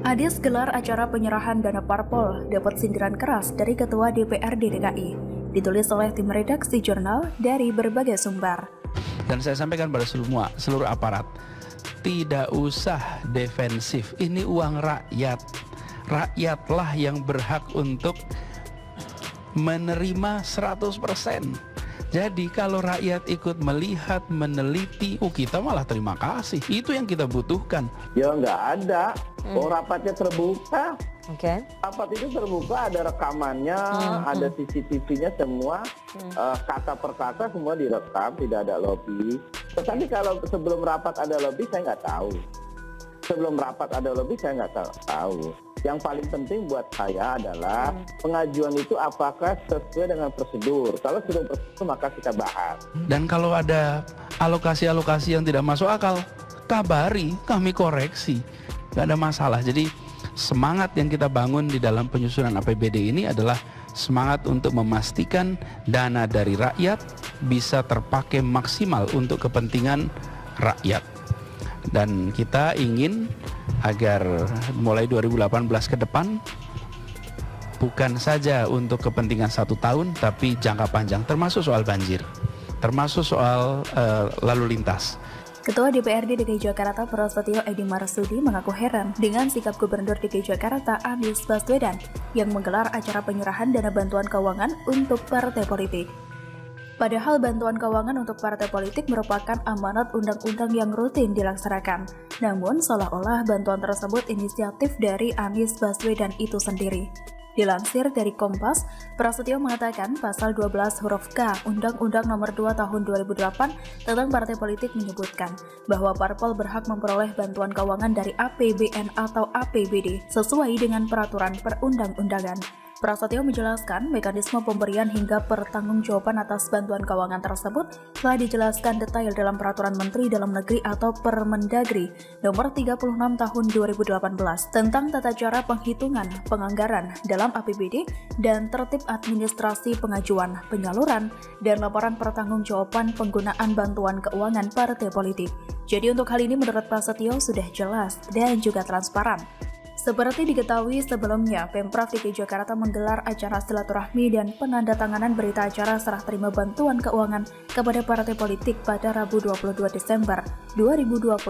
Anies gelar acara penyerahan dana parpol dapat sindiran keras dari Ketua DPRD DKI. Ditulis oleh tim redaksi jurnal dari berbagai sumber. Dan saya sampaikan pada seluruh aparat, tidak usah defensif, ini uang rakyat. Rakyatlah yang berhak untuk menerima 100%. Jadi kalau rakyat ikut melihat, meneliti, kita malah terima kasih. Itu yang kita butuhkan. Ya nggak ada. Oh, rapatnya terbuka. Oke. Rapat itu terbuka, ada rekamannya, ada CCTV-nya semua, kata per kata semua direkam, tidak ada lobby. Tetapi kalau sebelum rapat ada lobby, saya nggak tahu. Sebelum rapat ada lobby, saya nggak tahu. Yang paling penting buat saya adalah pengajuan itu apakah sesuai dengan prosedur. Kalau sudah prosedur, maka kita bahas. Dan kalau ada alokasi-alokasi yang tidak masuk akal, kabari, kami koreksi. Nggak ada masalah. Jadi semangat yang kita bangun di dalam penyusunan APBD ini adalah semangat untuk memastikan dana dari rakyat bisa terpakai maksimal untuk kepentingan rakyat. Dan kita ingin agar mulai 2018 ke depan bukan saja untuk kepentingan 1 tahun tapi jangka panjang, termasuk soal banjir, termasuk soal lalu lintas. Ketua DPRD DKI Jakarta Prasetyo Edy Marsudi mengaku heran dengan sikap Gubernur DKI Jakarta Anies Baswedan yang menggelar acara penyerahan dana bantuan keuangan untuk partai politik. Padahal bantuan keuangan untuk partai politik merupakan amanat undang-undang yang rutin dilaksanakan. Namun, seolah-olah bantuan tersebut inisiatif dari Anies Baswedan itu sendiri. Dilansir dari Kompas, Prasetyo mengatakan pasal 12 huruf K Undang-Undang Nomor 2 Tahun 2008 tentang partai politik menyebutkan bahwa parpol berhak memperoleh bantuan keuangan dari APBN atau APBD sesuai dengan peraturan perundang-undangan. Prasetyo menjelaskan mekanisme pemberian hingga pertanggungjawaban atas bantuan keuangan tersebut telah dijelaskan detail dalam Peraturan Menteri Dalam Negeri atau Permendagri Nomor 36 Tahun 2018 tentang tata cara penghitungan penganggaran dalam APBD dan tertib administrasi pengajuan, penyaluran, dan laporan pertanggungjawaban penggunaan bantuan keuangan partai politik. Jadi untuk hal ini menurut Prasetyo sudah jelas dan juga transparan. Seperti diketahui sebelumnya, Pemprov DKI Jakarta menggelar acara silaturahmi dan penandatanganan berita acara serah terima bantuan keuangan kepada partai politik pada Rabu 22 Desember 2021.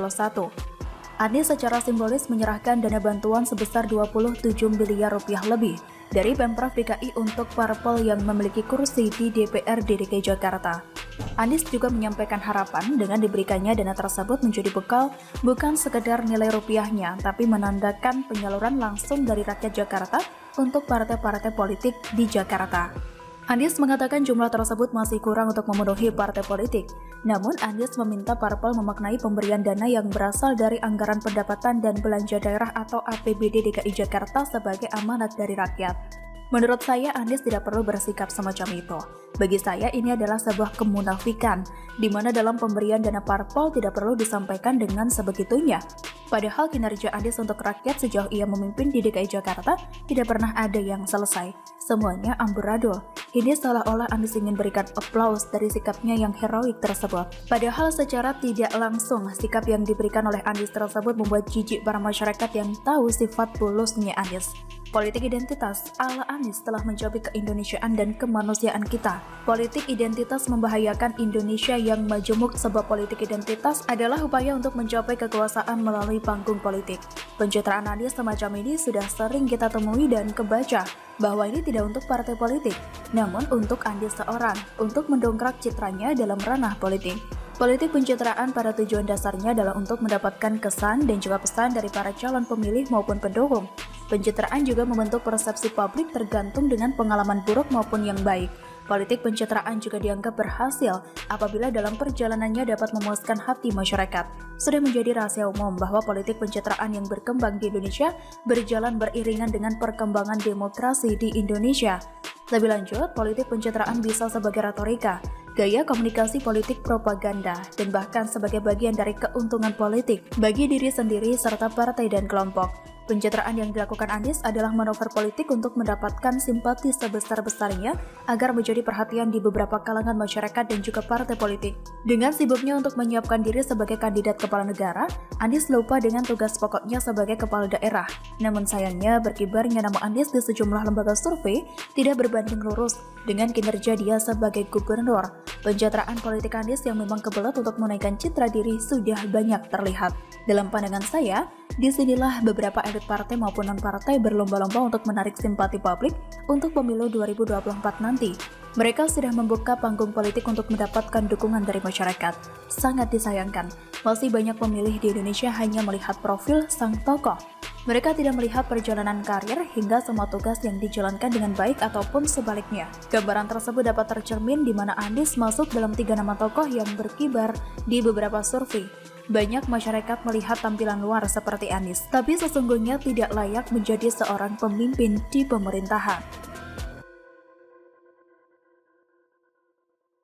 Anies secara simbolis menyerahkan dana bantuan sebesar 27 miliar rupiah lebih dari Pemprov DKI untuk parpol yang memiliki kursi di DPRD DKI Jakarta. Anies juga menyampaikan harapan dengan diberikannya dana tersebut menjadi bekal bukan sekedar nilai rupiahnya, tapi menandakan penyaluran langsung dari rakyat Jakarta untuk partai-partai politik di Jakarta. Anies mengatakan jumlah tersebut masih kurang untuk memenuhi partai politik. Namun Anies meminta parpol memaknai pemberian dana yang berasal dari anggaran pendapatan dan belanja daerah atau APBD DKI Jakarta sebagai amanat dari rakyat. Menurut saya, Anies tidak perlu bersikap semacam itu. Bagi saya, ini adalah sebuah kemunafikan, di mana dalam pemberian dana parpol tidak perlu disampaikan dengan sebegitunya. Padahal kinerja Anies untuk rakyat sejauh ia memimpin di DKI Jakarta tidak pernah ada yang selesai. Semuanya amburadul. Ini seolah-olah Anies ingin berikan aplaus dari sikapnya yang heroik tersebut. Padahal secara tidak langsung, sikap yang diberikan oleh Anies tersebut membuat jijik para masyarakat yang tahu sifat tulusnya Anies. Politik identitas ala Anies telah mencapai keindonesiaan dan kemanusiaan kita. Politik identitas membahayakan Indonesia yang majemuk sebab politik identitas adalah upaya untuk mencapai kekuasaan melalui panggung politik. Pencitraan Anies semacam ini sudah sering kita temui dan kebaca bahwa ini tidak untuk partai politik, namun untuk Anies seorang, untuk mendongkrak citranya dalam ranah politik. Politik pencitraan pada tujuan dasarnya adalah untuk mendapatkan kesan dan juga pesan dari para calon pemilih maupun pendukung. Pencitraan juga membentuk persepsi publik tergantung dengan pengalaman buruk maupun yang baik. Politik pencitraan juga dianggap berhasil apabila dalam perjalanannya dapat memuaskan hati masyarakat. Sudah menjadi rahasia umum bahwa politik pencitraan yang berkembang di Indonesia berjalan beriringan dengan perkembangan demokrasi di Indonesia. Lebih lanjut, politik pencitraan bisa sebagai retorika, gaya komunikasi politik propaganda, dan bahkan sebagai bagian dari keuntungan politik bagi diri sendiri serta partai dan kelompok. Pencitraan yang dilakukan Anies adalah manuver politik untuk mendapatkan simpati sebesar-besarnya agar menjadi perhatian di beberapa kalangan masyarakat dan juga partai politik. Dengan sibuknya untuk menyiapkan diri sebagai kandidat kepala negara, Anies lupa dengan tugas pokoknya sebagai kepala daerah. Namun sayangnya berkibarnya nama Anies di sejumlah lembaga survei tidak berbanding lurus dengan kinerja dia sebagai gubernur. Pencitraan politik Anies yang memang kebelet untuk menaikkan citra diri sudah banyak terlihat. Dalam pandangan saya, disinilah beberapa elit partai maupun non-partai berlomba-lomba untuk menarik simpati publik untuk pemilu 2024 nanti. Mereka sudah membuka panggung politik untuk mendapatkan dukungan dari masyarakat. Sangat disayangkan, masih banyak pemilih di Indonesia hanya melihat profil sang tokoh. Mereka tidak melihat perjalanan karir hingga semua tugas yang dijalankan dengan baik ataupun sebaliknya. Gambaran tersebut dapat tercermin di mana Anies masuk dalam 3 nama tokoh yang berkibar di beberapa survei. Banyak masyarakat melihat tampilan luar seperti Anies, tapi sesungguhnya tidak layak menjadi seorang pemimpin di pemerintahan.